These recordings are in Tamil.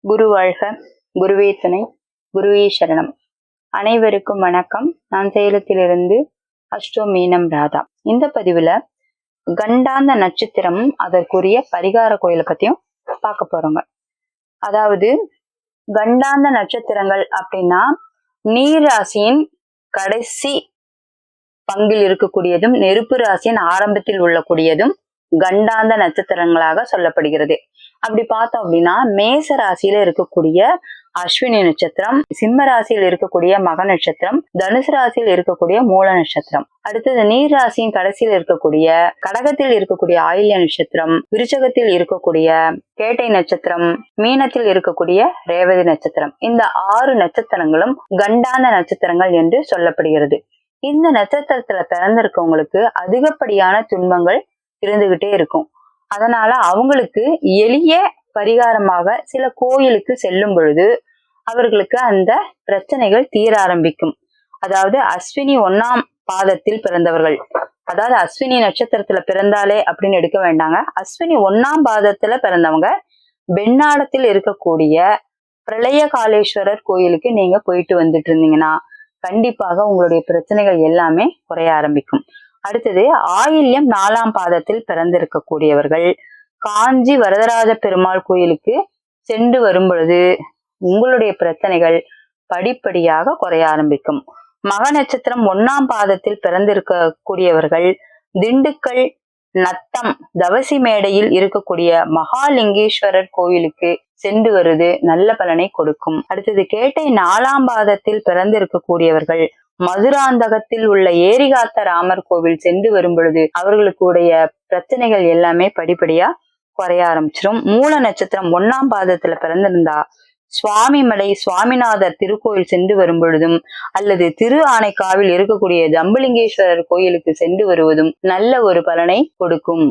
குரு வாழ்க, குருவே துணை, குருவே சரணம். அனைவருக்கும் வணக்கம். நான் சேலத்திலிருந்து அஷ்டோ மீனம் ராதா. இந்த பதிவுல கண்டாந்த நட்சத்திரம் அதற்குரிய பரிகார கோயிலை பத்தியும் பார்க்க போறோங்க. அதாவது கண்டாந்த நட்சத்திரங்கள் அப்படின்னா நீர் ராசியின் கடைசி பங்கில் இருக்கக்கூடியதும் நெருப்பு ராசியின் ஆரம்பத்தில் உள்ளக்கூடியதும் கண்டாந்த நட்சத்திரங்களாக சொல்லப்படுகிறது. அப்படி பார்த்தோம் அப்படின்னா மேச ராசியில இருக்கக்கூடிய அஸ்வினி நட்சத்திரம், சிம்ம ராசியில் இருக்கக்கூடிய மக நட்சத்திரம், தனுசு ராசியில் இருக்கக்கூடிய மூல நட்சத்திரம், அடுத்தது நீர் ராசியின் கடைசியில் இருக்கக்கூடிய கடகத்தில் இருக்கக்கூடிய ஆயில்ய நட்சத்திரம், விருச்சகத்தில் இருக்கக்கூடிய கேட்டை நட்சத்திரம், மீனத்தில் இருக்கக்கூடிய ரேவதி நட்சத்திரம். இந்த 6 நட்சத்திரங்களும் கண்டாந்த நட்சத்திரங்கள் என்று சொல்லப்படுகிறது. இந்த நட்சத்திரத்துல பிறந்திருக்கவங்களுக்கு அதிகப்படியான துன்பங்கள் இருந்துகிட்டே இருக்கும். அதனால அவங்களுக்கு எளிய பரிகாரமாக சில கோயிலுக்கு செல்லும் பொழுது அவர்களுக்கு அந்த பிரச்சனைகள் தீர ஆரம்பிக்கும். அதாவது அஸ்வினி 1ஆம் பாதத்தில் பிறந்தவர்கள், அதாவது அஸ்வினி நட்சத்திரத்துல பிறந்தாலே அப்படின்னு எடுக்க வேண்டாங்க. அஸ்வினி 1ஆம் பாதத்துல பிறந்தவங்க பெண்ணாடத்தில் இருக்கக்கூடிய பிரளய காலேஸ்வரர் கோயிலுக்கு நீங்க போயிட்டு வந்துட்டு இருந்தீங்கன்னா கண்டிப்பாக உங்களுடைய பிரச்சனைகள் எல்லாமே குறைய ஆரம்பிக்கும். அடுத்தது ஆயில்யம் 4ஆம் பாதத்தில் பிறந்திருக்கக்கூடியவர்கள் காஞ்சி வரதராஜ பெருமாள் கோயிலுக்கு சென்று வரும் பொழுது உங்களுடைய பிரச்சனைகள் படிப்படியாக குறைய ஆரம்பிக்கும். மக நட்சத்திரம் 1ஆம் பாதத்தில் பிறந்திருக்கக்கூடியவர்கள் திண்டுக்கல் நத்தம் தவசி மேடையில் இருக்கக்கூடிய மகாலிங்கேஸ்வரர் கோயிலுக்கு சென்று வருது நல்ல பலனை கொடுக்கும். அடுத்தது கேட்டை 4ஆம் பாதத்தில் பிறந்திருக்கக்கூடியவர்கள் மதுராந்தகத்தில் உள்ள ஏரிகாத்த ராமர் கோவில் சென்று வரும் பொழுது அவர்களுக்குடைய பிரச்சனைகள் எல்லாமே படிப்படியா குறைய ஆரம்பிச்சிடும். மூல நட்சத்திரம் 1ஆம் பாதத்துல பிறந்திருந்தா சுவாமிமலை சுவாமிநாதர் திருக்கோயில் சென்று வரும் பொழுதும் அல்லது திரு ஆனைக்காவில் இருக்கக்கூடிய ஜம்புலிங்கேஸ்வரர் கோயிலுக்கு சென்று வருவதும் நல்ல ஒரு பலனை கொடுக்கும்.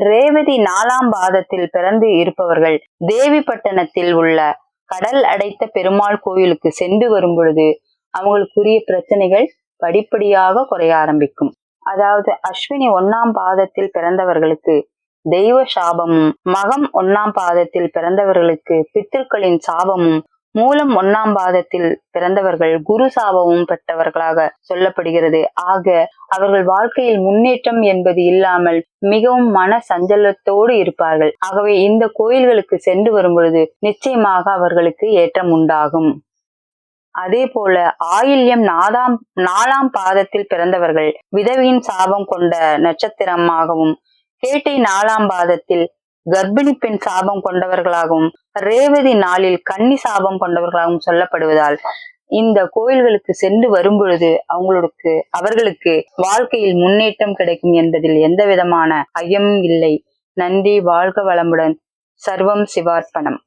ரேவதி 4ஆம் பாதத்தில் பிறந்து இருப்பவர்கள் தேவிப்பட்டணத்தில் உள்ள கடல் அடைத்த பெருமாள் கோயிலுக்கு சென்று வரும் பொழுது அவங்களுக்குரிய பிரச்சனைகள் படிப்படியாக குறைய ஆரம்பிக்கும். அதாவது அஸ்வினி 1ஆம் பாதத்தில் பிறந்தவர்களுக்கு தெய்வ சாபமும், மகம் 1ஆம் பாதத்தில் பிறந்தவர்களுக்கு பித்திருக்களின் சாபமும், மூலம் 1ஆம் பாதத்தில் பிறந்தவர்கள் குரு சாபமும் பெற்றவர்களாக சொல்லப்படுகிறது. ஆக அவர்கள் வாழ்க்கையில் முன்னேற்றம் என்பது இல்லாமல் மிகவும் மன சஞ்சலத்தோடு இருப்பார்கள். ஆகவே இந்த கோயில்களுக்கு சென்று வரும் பொழுது நிச்சயமாக அவர்களுக்கு ஏற்றம் உண்டாகும். அதே போல ஆயில்யம் 4ஆம் பாதத்தில் பிறந்தவர்கள் விதவியின் சாபம் கொண்ட நட்சத்திரமாகவும், கேட்டை 4ஆம் பாதத்தில் கர்ப்பிணி பெண் சாபம் கொண்டவர்களாகவும், ரேவதி 4இல் கன்னி சாபம் கொண்டவர்களாகவும் சொல்லப்படுவதால் இந்த கோயில்களுக்கு சென்று வரும் பொழுது அவர்களுக்கு வாழ்க்கையில் முன்னேற்றம் கிடைக்கும் என்பதில் எந்த விதமான ஐயமும் இல்லை. நன்றி. வாழ்க வளமுடன். சர்வம் சிவார்ப்பணம்.